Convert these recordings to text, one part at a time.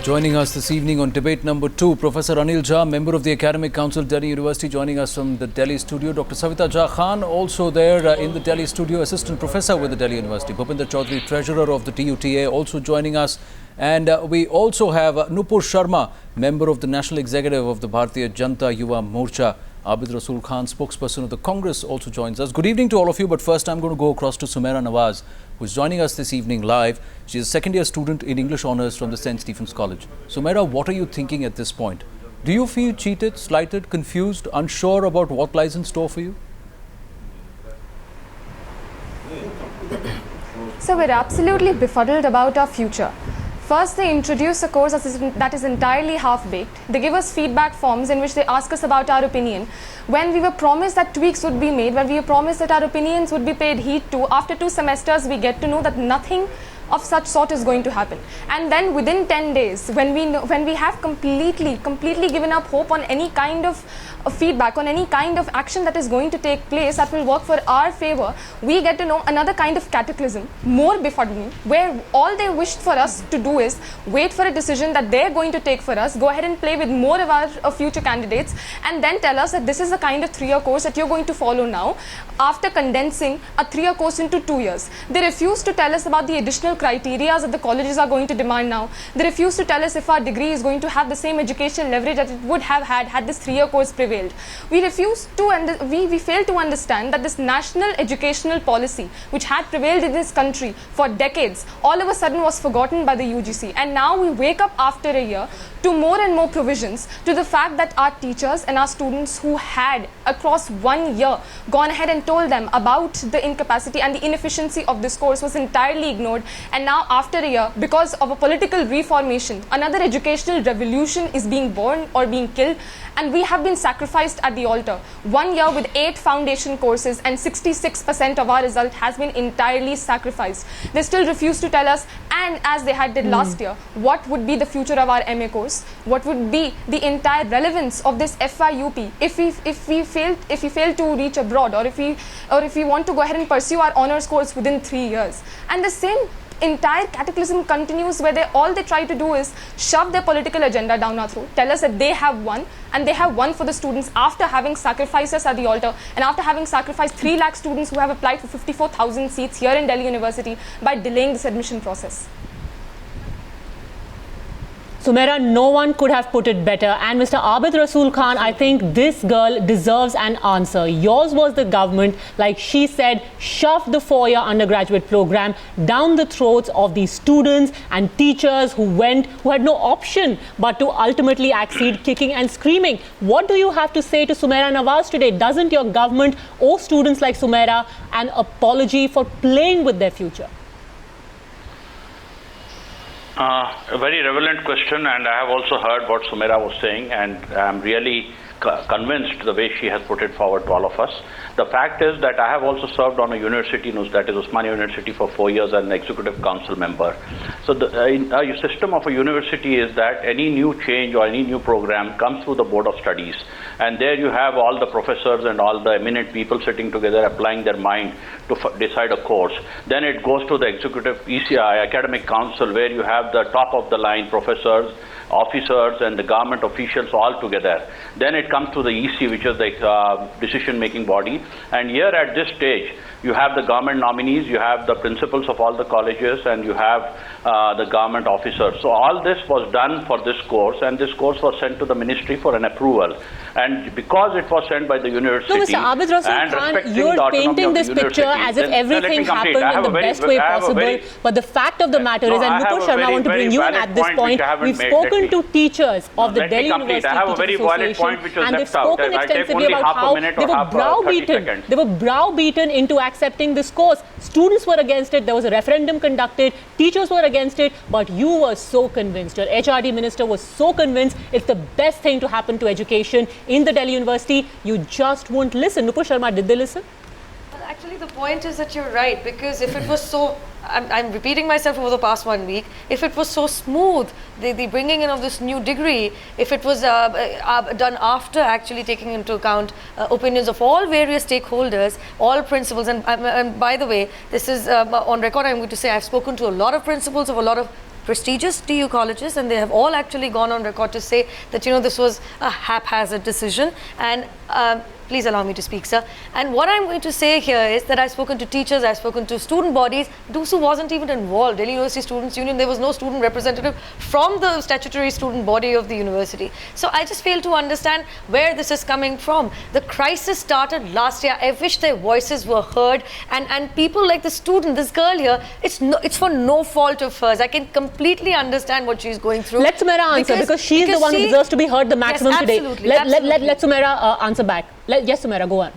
Joining us this evening on debate number 2, Professor Anil Jha, member of the Academic Council, Delhi University, joining us from the Delhi studio. Dr. Savita Jha Khan, also there in the Delhi studio, assistant professor with the Delhi University. Bhupinder Chaudhary, treasurer of the TUTA, also joining us. And we also have Nupur Sharma, member of the National Executive of the Bharatiya Janata Yuva Morcha. Abid Rasool Khan, spokesperson of the Congress, also joins us. Good evening to all of you, but first I'm going to go across to Sumaira Nawaz, who is joining us this evening live. She is a second-year student in English Honours from the St. Stephen's College. Sumaira, what are you thinking at this point? Do you feel cheated, slighted, confused, unsure about what lies in store for you? So we're absolutely befuddled about our future. First, they introduce a course that is entirely half-baked. They give us feedback forms in which they ask us about our opinion. When we were promised that tweaks would be made, when we were promised that our opinions would be paid heed to, after 2 semesters, we get to know that nothing of such sort is going to happen. And then within 10 days, when we have completely given up hope on any kind of feedback, on any kind of action that is going to take place that will work for our favor, we get to know another kind of cataclysm, more befuddling, where all they wished for us to do is wait for a decision that they're going to take for us, go ahead and play with more of our future candidates, and then tell us that this is the kind of 3-year course that you're going to follow now, after condensing a 3-year course into 2 years. They refuse to tell us about the additional criteria that the colleges are going to demand now. They refuse to tell us if our degree is going to have the same educational leverage that it would have had this 3-year course prevailed. We refuse to, we fail to understand that this national educational policy, which had prevailed in this country for decades, all of a sudden was forgotten by the UGC. And now we wake up after a year to more and more provisions, to the fact that our teachers and our students who had across 1 year gone ahead and told them about the incapacity and the inefficiency of this course was entirely ignored. And now after a year, because of a political reformation, another educational revolution is being born or being killed, and we have been sacrificed at the altar. 1 year with 8 foundation courses and 66% of our result has been entirely sacrificed. They still refuse to tell us, and as they did last year, what would be the future of our MA course, what would be the entire relevance of this FYUP if we fail to reach abroad, or if we want to go ahead and pursue our honours course within 3 years. And the same entire cataclysm continues, where all they try to do is shove their political agenda down our throat, tell us that they have won, and they have won for the students after having sacrificed us at the altar, and after having sacrificed 3 lakh students who have applied for 54,000 seats here in Delhi University by delaying this admission process. Sumaira, no one could have put it better. And Mr. Abid Rasool Khan, I think this girl deserves an answer. Yours was the government, like she said, shoved the 4-year undergraduate program down the throats of these students and teachers who had no option but to ultimately accede kicking and screaming. What do you have to say to Sumaira Nawaz today? Doesn't your government owe students like Sumaira an apology for playing with their future? A very relevant question, and I have also heard what Sumaira was saying, and I'm really convinced the way she has put it forward to all of us. The fact is that I have also served on a university, that is Osmania University, for 4 years as an executive council member. So the system of a university is that any new change or any new program comes through the board of studies, and there you have all the professors and all the eminent people sitting together applying their mind to decide a course. Then it goes to the executive ECI, academic council, where you have the top of the line professors, officers and the government officials all together. Then it comes to the EC, which is the decision-making body. And here at this stage, you have the government nominees, you have the principals of all the colleges, and you have the government officers. So all this was done for this course, and this course was sent to the ministry for an approval. And because it was sent by the university, no, Mr. Abid Rasool Khan, you're painting this picture as if everything happened in the best way possible. But the fact of the matter is, and Nupur Sharma, I want to bring you in at this point, we've spoken to teachers of the Delhi University Teachers Association, and they've spoken extensively about how they were browbeaten. They were browbeaten into accepting this course. Students were against it. There was a referendum conducted. Teachers were against it. But you were so convinced. Your HRD minister was so convinced it's the best thing to happen to education in the Delhi University. You just won't listen. Nupur Sharma, did they listen? Well, actually, the point is that you're right, because if it was so, I'm repeating myself over the past 1 week, if it was so smooth, the bringing in of this new degree, if it was done after actually taking into account opinions of all various stakeholders, all principals, and by the way, this is on record, I'm going to say I've spoken to a lot of principals of a lot of prestigious TU colleges, and they have all actually gone on record to say that, this was a haphazard decision. And please allow me to speak, sir. And what I'm going to say here is that I've spoken to teachers, I've spoken to student bodies. DUSU wasn't even involved. Delhi University Students' Union, there was no student representative from the statutory student body of the university. So I just fail to understand where this is coming from. The crisis started last year. I wish their voices were heard. And people like the student, this girl here, it's for no fault of hers. I can completely understand what she's going through. Let Sumaira answer, because she's the one who deserves to be heard the maximum today. Let Sumaira answer back. Yes, Sumaira, go on.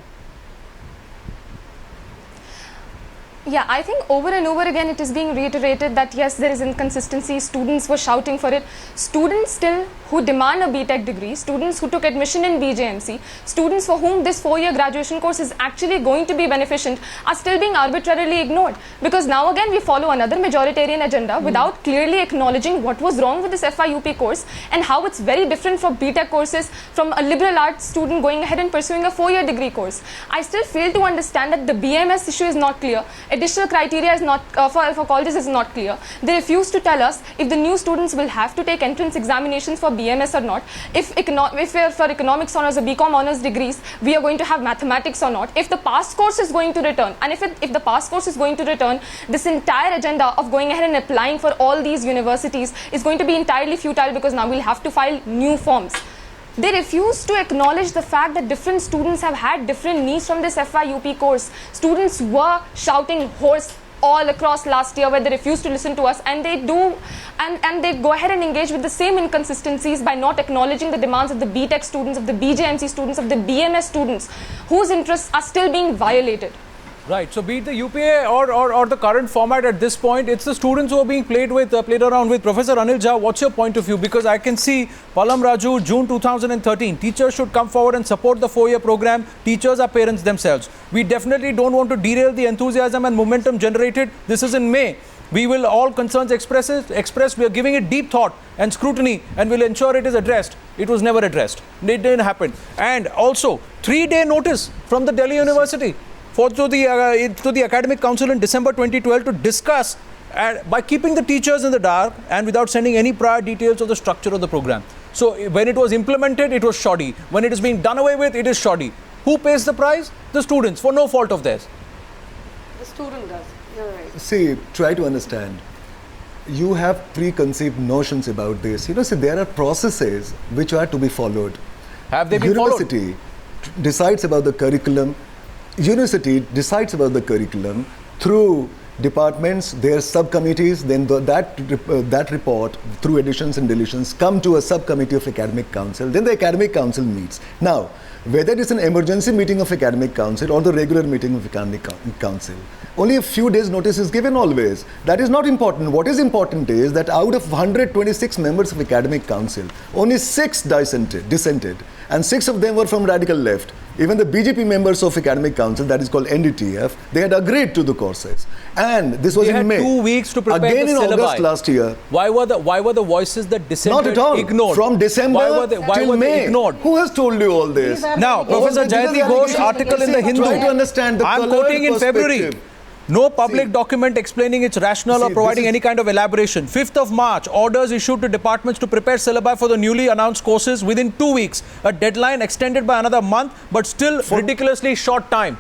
Yeah, I think over and over again it is being reiterated that yes, there is inconsistency. Students were shouting for it. Students still who demand a BTech degree, students who took admission in BJMC, students for whom this 4-year graduation course is actually going to be beneficent are still being arbitrarily ignored. Because now again we follow another majoritarian agenda without clearly acknowledging what was wrong with this FIUP course and how it's very different from BTech courses from a liberal arts student going ahead and pursuing a 4-year degree course. I still fail to understand that the BMS issue is not clear. Additional criteria is not for colleges is not clear. They refuse to tell us if the new students will have to take entrance examinations for BMS or not. If for economics honors or BCom honors degrees, we are going to have mathematics or not. If the past course is going to return, and if the past course is going to return, this entire agenda of going ahead and applying for all these universities is going to be entirely futile, because now we'll have to file new forms. They refuse to acknowledge the fact that different students have had different needs from this FIUP course. Students were shouting hoarse all across last year where they refused to listen to us, and they do, and they go ahead and engage with the same inconsistencies by not acknowledging the demands of the BTech students, of the BJMC students, of the BMS students, whose interests are still being violated. Right. So be it the UPA or the current format at this point, it's the students who are being played around with. Professor Anil Jha, what's your point of view? Because I can see Palam Raju, June 2013, teachers should come forward and support the 4-year program. Teachers are parents themselves. We definitely don't want to derail the enthusiasm and momentum generated. This is in May. We will all concerns expressed. We are giving it deep thought and scrutiny, and will ensure it is addressed. It was never addressed. It didn't happen. And also 3-day notice from the Delhi University to the Academic Council in December 2012 to discuss by keeping the teachers in the dark and without sending any prior details of the structure of the program. So when it was implemented, it was shoddy. When it is being done away with, it is shoddy. Who pays the price? The students, for no fault of theirs. The student does. You're right. See, try to understand. You have preconceived notions about this. See, there are processes which are to be followed. Have they been followed? University decides about the curriculum. University decides about the curriculum through departments, their subcommittees, then that report through additions and deletions come to a subcommittee of Academic Council, then the Academic Council meets. Now, whether it is an emergency meeting of Academic Council or the regular meeting of Academic Council, only a few days notice is given always. That is not important. What is important is that out of 126 members of Academic Council, only 6 dissented, and 6 of them were from radical left. Even the BJP members of Academic Council, that is called NDTF, they had agreed to the courses. And this was in May. They had 2 weeks to prepare again the syllabi. Again in August last year. Why were the voices that dissented not at all. Ignored? From December till May. Ignored? Who has told you all this? Now, Professor Jayati Ghosh article in the Hindu. Try to understand the I'm quoting in February. No public document explaining its rationale or providing any kind of elaboration. 5th of March, orders issued to departments to prepare syllabi for the newly announced courses within 2 weeks. A deadline extended by another month, but still ridiculously short time.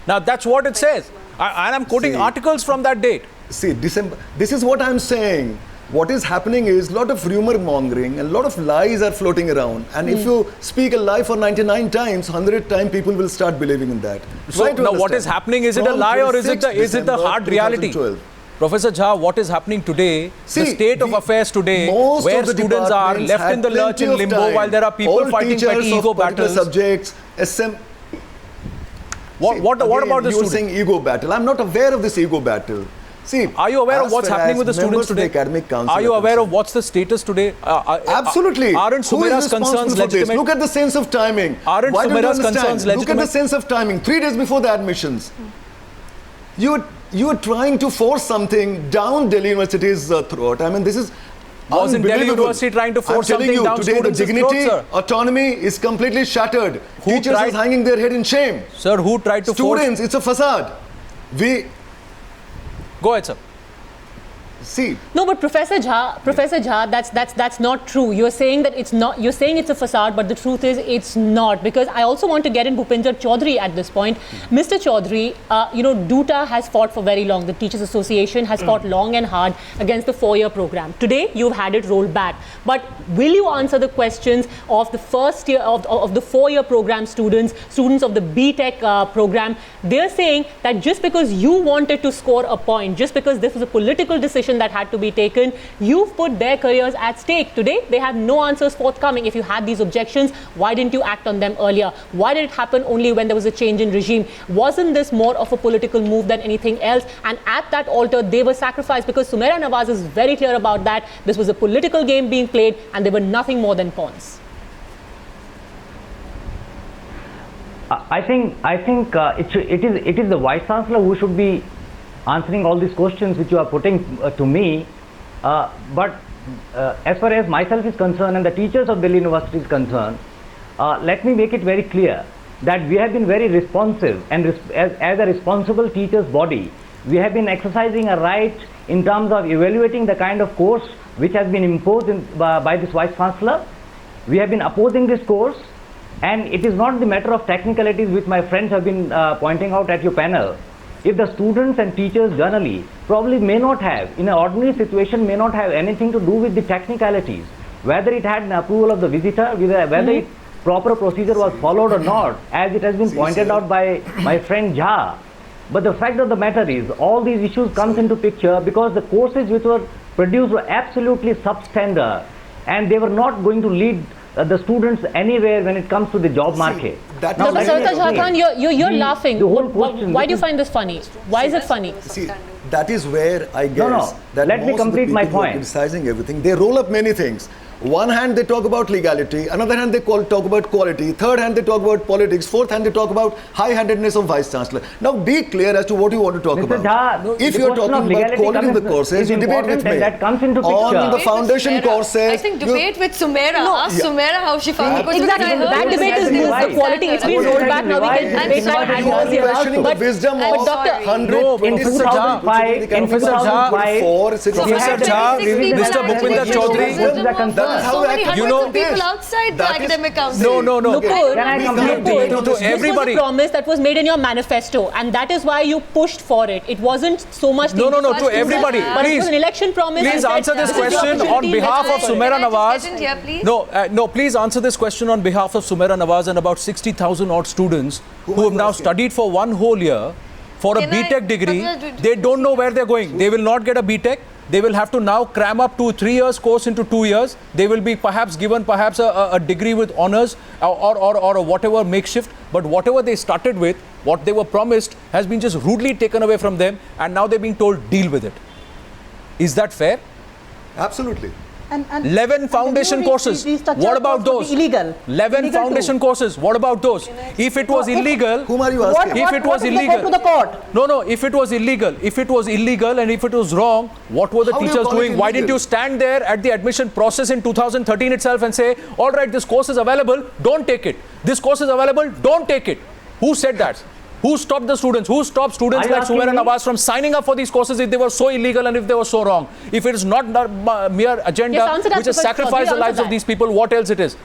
Now, that's what it says. And I'm quoting articles from that date. See, December. This is what I'm saying. What is happening is a lot of rumor mongering and a lot of lies are floating around. And if you speak a lie for 99 times, 100 times people will start believing in that. So now what is happening? Is it a lie or is it the hard reality? Professor Jha, what is happening today, the state of affairs today, where students are left in the lurch in limbo while there are people fighting petty ego battles? Subjects, What about the students? You're saying ego battle. I'm not aware of this ego battle. See, are you aware of what's happening with the students today? Are you aware of what's the status today? Absolutely. Aren't Sumaira's concerns legitimate? Look at the sense of timing. Aren't Sumaira's concerns legitimate? Look at the sense of timing. 3 days before the admissions. You are trying to force something down Delhi University's throat. I mean, this is Wasn't Delhi University trying to force something down students' throats, sir? Today the dignity, autonomy is completely shattered. Teachers are hanging their head in shame. Sir, who tried to force? Students, it's a facade. Go ahead, sir. See. No, but Professor Jha, that's not true. You're saying that it's not. You're saying it's a facade, but the truth is it's not. Because I also want to get in Bhupinder Chaudhary at this point. Mr. Chaudhary, DUTA has fought for very long. The Teachers Association has fought long and hard against the 4-year program. Today, you've had it rolled back. But will you answer the questions of the first year of the 4-year program students of the BTech program? They're saying that just because you wanted to score a point, just because this was a political decision that had to be taken, you've put their careers at stake. Today, they have no answers forthcoming. If you had these objections, why didn't you act on them earlier? Why did it happen only when there was a change in regime? Wasn't this more of a political move than anything else? And at that altar, they were sacrificed, because Sumaira Nawaz is very clear about that. This was a political game being played, and they were nothing more than pawns. I think it is the Vice Chancellor who should be answering all these questions which you are putting to me. But as far as myself is concerned and the teachers of Delhi University is concerned, let me make it very clear that we have been very responsive, and as a responsible teachers body, we have been exercising a right in terms of evaluating the kind of course which has been imposed by this Vice Chancellor. We have been opposing this course, and it is not the matter of technicalities which my friends have been pointing out at your panel. If the students and teachers generally probably may not have, in an ordinary situation, may not have anything to do with the technicalities, whether it had an approval of the visitor, whether proper procedure was followed or not, as it has been pointed out by my friend Jha. But the fact of the matter is, all these issues comes into picture because the courses which were produced were absolutely substandard, and they were not going to lead the students anywhere when it comes to the job market. Dr. Savita Jha Khan, you're laughing. Why do you find this funny? Why is it funny? See, that is where I guess that let me complete my point. Criticizing everything, they roll up many things. One hand they talk about legality, another hand they talk about quality, third hand they talk about politics, fourth hand they talk about high-handedness of Vice Chancellor. Now be clear as to what you want to talk about. Jha, if you are talking about quality of the courses, you debate with me. That comes into on picture. the foundation courses. I think debate with Sumaira. Ask Sumaira how she found it. Exactly. That debate is moved. The quality, it's been rolled back. Now we can debate that ad nauseam. But wisdom of Professor Jha, Mr. Bhupinder Chaudhary, people outside the academic council. No. To everybody. This was a promise that was made in your manifesto, and that is why you pushed for it. It wasn't so much. No. To everybody, but it was an election promise. Please answer this question on behalf of Sumaira Nawaz. No, please answer this question on behalf of Sumaira Nawaz and about 60,000 odd students who have now studied for one whole year for a BTech degree. They don't know where they're going. They will not get a BTech. They will have to now cram up to 3 years course into 2 years. They will be given a degree with honors or whatever makeshift. But whatever they started with, what they were promised, has been just rudely taken away from them, and now they're being told deal with it. Is that fair? Absolutely. And 11 foundation courses. What about those? 11 foundation courses. What about those? If it was illegal, whom are you asking? If it was illegal, go to the court? No. If it was illegal, and if it was wrong, what were the teachers doing? Why didn't you stand there at the admission process in 2013 itself and say, all right, this course is available, don't take it. This course is available, don't take it. Who said that? Who stopped the students? Who stopped students like Sumaira Nawaz from signing up for these courses if they were so illegal and if they were so wrong? If it is not a mere agenda which has sacrificed the lives of these people, what else it is?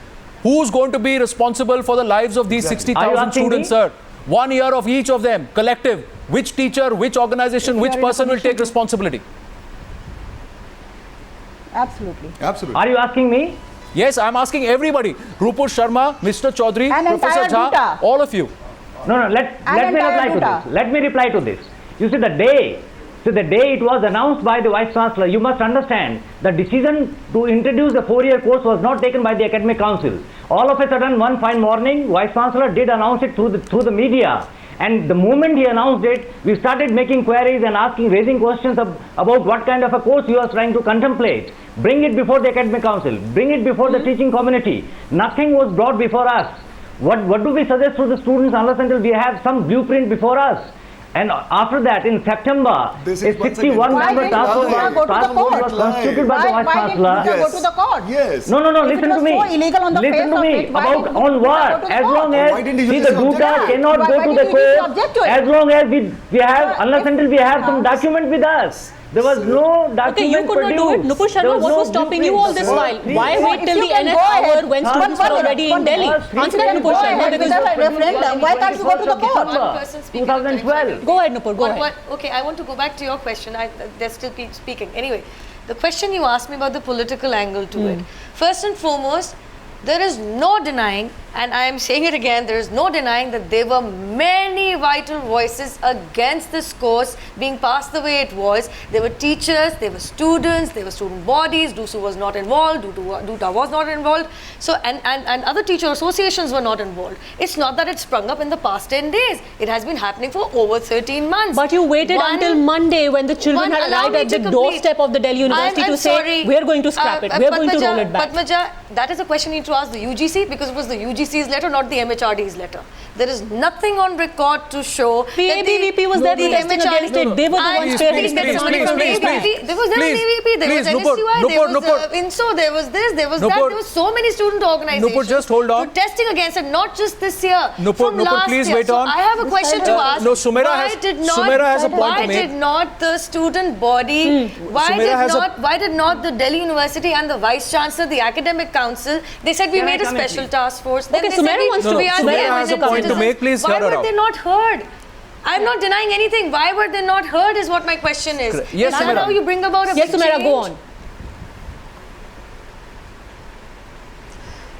Who's going to be responsible for the lives of these 60,000 students, sir? 1 year of each of them, collective. Which teacher, which organization, which person will take responsibility? Absolutely. Are you asking me? Yes, I'm asking everybody. Rupur Sharma, Mr. Chaudhary, Professor Jha, all of you. No, let me reply to this. Let me reply to this. You see, the day it was announced by the Vice Chancellor, you must understand the decision to introduce the 4-year course was not taken by the Academic Council. All of a sudden, one fine morning, Vice Chancellor did announce it through the media. And the moment he announced it, we started making queries and raising questions about what kind of a course he was trying to contemplate. Bring it before the Academic Council. Bring it before the teaching community. Nothing was brought before us. What do we suggest to the students unless until we have some blueprint before us? And after that, in September, a 61-member task force was constituted by the Vice Chancellor. Why didn't you go to the court? Yes. No, listen to me. Listen to me. About on what? As long as the DUTA cannot go to the court, as long as we have, unless until we have some document with us. There was no document. Okay, you could not do it. Nupur Sharma, what was stopping you all this while? Why wait till the nth hour when students are already in Delhi? Answer that, Nupur Sharma. Referendum. Why can't you go to the court? 2012. Go ahead, Nupur. Go ahead. Okay, I want to go back to your question. They're still speaking. Anyway, the question you asked me about the political angle to it. First and foremost, there is no denying, and I am saying it again, there is no denying that there were many vital voices against this course being passed the way it was. There were teachers, there were students, there were student bodies, DUSU was not involved, DUTA was not involved, so and other teacher associations were not involved. It's not that it sprung up in the past 10 days. It has been happening for over 13 months. But you waited until Monday when the children had arrived at the doorstep of the Delhi University to say, we're going to scrap it, we're going to roll it back. Padmaja, that is a question you need to ask the UGC, because it was the UGC's letter, not the MHRD's letter. There is nothing on record to show the ABVP was there protesting against it. They were the ones spearheading the testimony from ABVP. There was an ABVP, there was NSUI, there was INSO, there was this, there was that. There were so many student organizations Nupur, just hold on. protesting against it, not just this year. Nupur, please wait on. So I have a question to ask. No, Sumaira has a point to make. Why did not the student body, why did not the Delhi University and the Vice Chancellor, the Academic Council, they said we made a special task force. Okay, Sumaira wants to. Sumaira has a point to make, please hear her out. Why were they not heard? I'm not denying anything. Why were they not heard is what my question is. Yes, is that how you bring about a Yes, Sumaira, go on.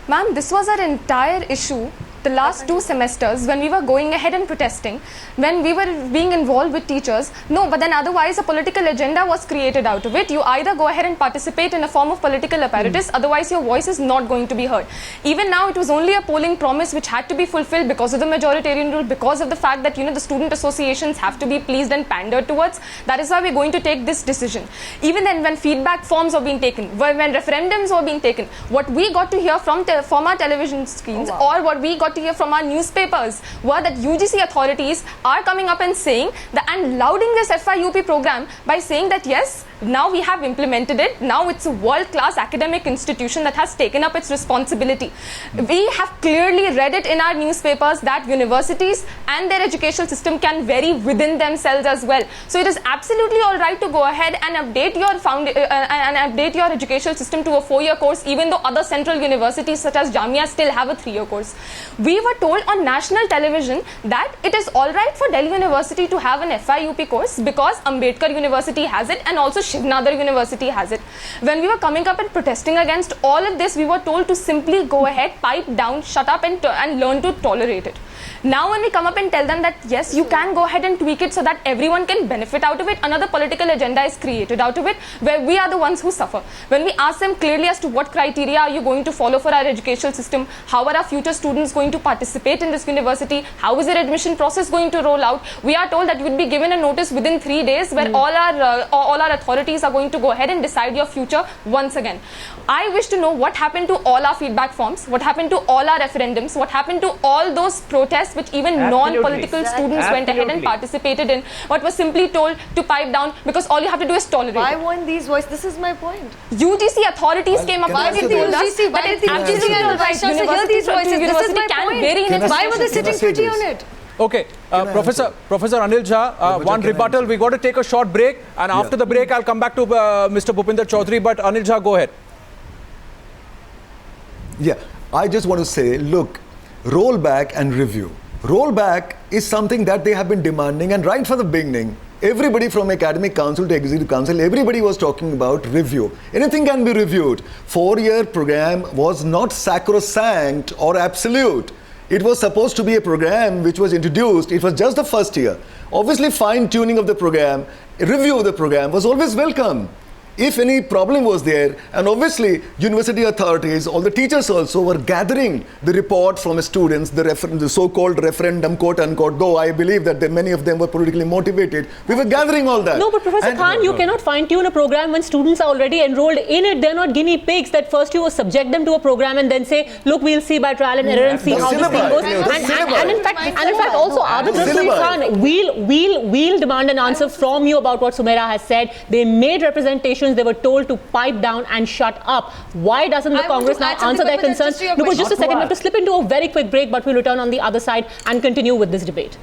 Ma'am, this was our entire issue the last 2 semesters when we were going ahead and protesting, when we were being involved with teachers. No, but then otherwise a political agenda was created out of it. You either go ahead and participate in a form of political apparatus, otherwise your voice is not going to be heard. Even now it was only a polling promise which had to be fulfilled because of the majoritarian rule, because of the fact that the student associations have to be pleased and pandered towards. That is why we're going to take this decision. Even then, when feedback forms were being taken, when referendums were being taken, what we got to hear from our television screens or what we got to hear from our newspapers were that UGC authorities are coming up and saying that, and lauding this FIUP program by saying that yes, now we have implemented it, now it's a world-class academic institution that has taken up its responsibility. We have clearly read it in our newspapers that universities and their educational system can vary within themselves as well. So it is absolutely all right to go ahead and update your educational system to a 4-year course, even though other central universities such as Jamia still have a 3-year course. We were told on national television that it is all right for Delhi University to have an FIUP course because Ambedkar University has it and also Shiv Nadar University has it. When we were coming up and protesting against all of this, we were told to simply go ahead, pipe down, shut up and learn to tolerate it. Now when we come up and tell them that yes, you can go ahead and tweak it so that everyone can benefit out of it, another political agenda is created out of it where we are the ones who suffer. When we ask them clearly as to what criteria are you going to follow for our educational system, how are our future students going to participate in this university, how is their admission process going to roll out, we are told that you would be given a notice within 3 days where all our authorities are going to go ahead and decide your future once again. I wish to know what happened to all our feedback forms, what happened to all our referendums, what happened to all those protests which even non-political students went ahead and participated in, but was simply told to pipe down because all you have to do is tolerate. Why weren't these voices? This is my point. UGC authorities came up and told us that it's absolutely all right. Hear these voices. This is my point. Why were they sitting pretty on it? Okay, Professor Anil Jha, one rebuttal. We got to take a short break, and after the break, I'll come back to Mr. Bhupinder Chaudhary. But Anil Jha, go ahead. Yeah, I just want to say, look, roll back and review. Rollback is something that they have been demanding, and right from the beginning, everybody from academic council to executive council, everybody was talking about review. Anything can be reviewed. 4-year program was not sacrosanct or absolute. It was supposed to be a program which was introduced. It was just the first year. Obviously, fine-tuning of the program, review of the program was always welcome. If any problem was there, and obviously university authorities, all the teachers also were gathering the report from the students, the so-called referendum, quote unquote, though I believe that many of them were politically motivated. We were gathering all that. No, but Professor Khan, you cannot fine-tune a program when students are already enrolled in it. They're not guinea pigs that first you subject them to a program and then say, look, we'll see by trial and error and see how this thing goes. And in fact, also, Abid Khan, we'll demand an answer from you about what Sumaira has said. They made representations. They were told to pipe down and shut up. Why doesn't the Congress now answer their concerns? No, but just a second, we have to slip into a very quick break, but we'll return on the other side and continue with this debate.